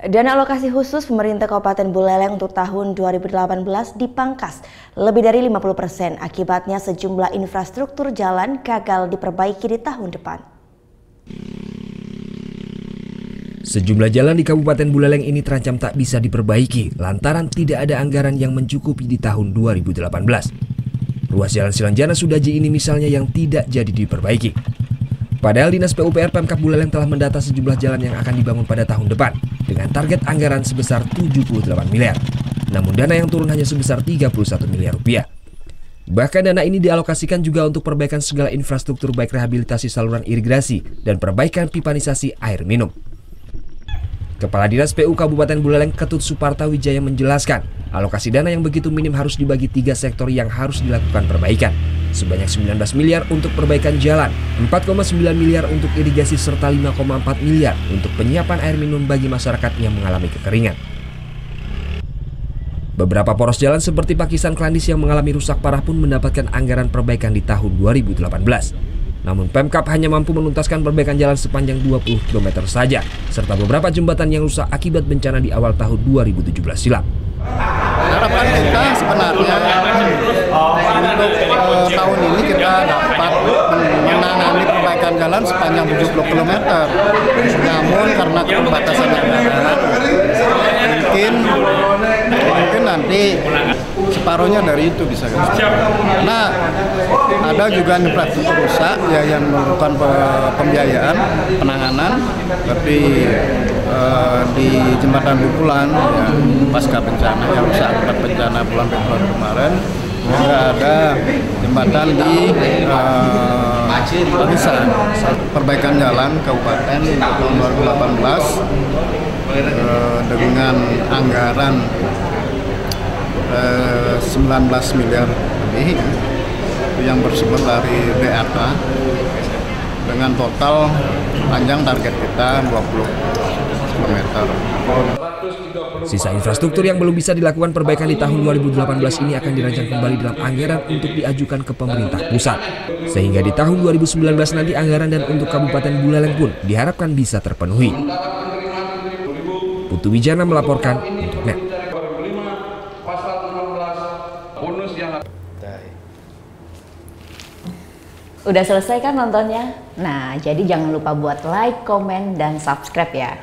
Dana alokasi khusus pemerintah Kabupaten Buleleng untuk tahun 2018 dipangkas lebih dari 50%. Akibatnya sejumlah infrastruktur jalan gagal diperbaiki di tahun depan. Sejumlah jalan di Kabupaten Buleleng ini terancam tak bisa diperbaiki lantaran tidak ada anggaran yang mencukupi di tahun 2018. Ruas Jalan Silanjana Sudaji ini misalnya yang tidak jadi diperbaiki. Padahal Dinas PUPR Pemkab Buleleng telah mendata sejumlah jalan yang akan dibangun pada tahun depan dengan target anggaran sebesar 78 miliar. Namun dana yang turun hanya sebesar 31 miliar rupiah. Bahkan dana ini dialokasikan juga untuk perbaikan segala infrastruktur baik rehabilitasi saluran irigasi dan perbaikan pipanisasi air minum. Kepala Dinas PU Kabupaten Buleleng Ketut Suparta Wijaya menjelaskan, alokasi dana yang begitu minim harus dibagi 3 sektor yang harus dilakukan perbaikan. Sebanyak 19 miliar untuk perbaikan jalan, 4,9 miliar untuk irigasi serta 5,4 miliar untuk penyiapan air minum bagi masyarakat yang mengalami kekeringan. Beberapa poros jalan seperti Pakisan Klandis yang mengalami rusak parah pun mendapatkan anggaran perbaikan di tahun 2018. Namun Pemkab hanya mampu menuntaskan perbaikan jalan sepanjang 20 km saja, serta beberapa jembatan yang rusak akibat bencana di awal tahun 2017 silam. Harapan kita sebenarnya untuk tahun ini kita dapat menangani perbaikan jalan sepanjang 70 km. Namun karena keterbatasan anggaran, mungkin nanti separuhnya dari itu bisa. Nah, ada juga infrastruktur rusak ya yang melakukan pembiayaan, penanganan, tapi di jembatan Bukulan ya, pasca bencana yang rusak akibat bencana bulan Februari kemarin, juga ada jembatan di Pakisan. Perbaikan jalan Kabupaten untuk tahun 2018 dengan anggaran 19 miliar lebih yang bersumber dari BAK dengan total panjang target kita 20 km. Sisa infrastruktur yang belum bisa dilakukan perbaikan di tahun 2018 ini akan dirancang kembali dalam anggaran untuk diajukan ke pemerintah pusat. Sehingga di tahun 2019 nanti anggaran dan untuk Kabupaten Buleleng pun diharapkan bisa terpenuhi. Putu Wijana melaporkan untuk NET. Udah selesai kan nontonnya? Nah, jadi jangan lupa buat like, komen, dan subscribe ya.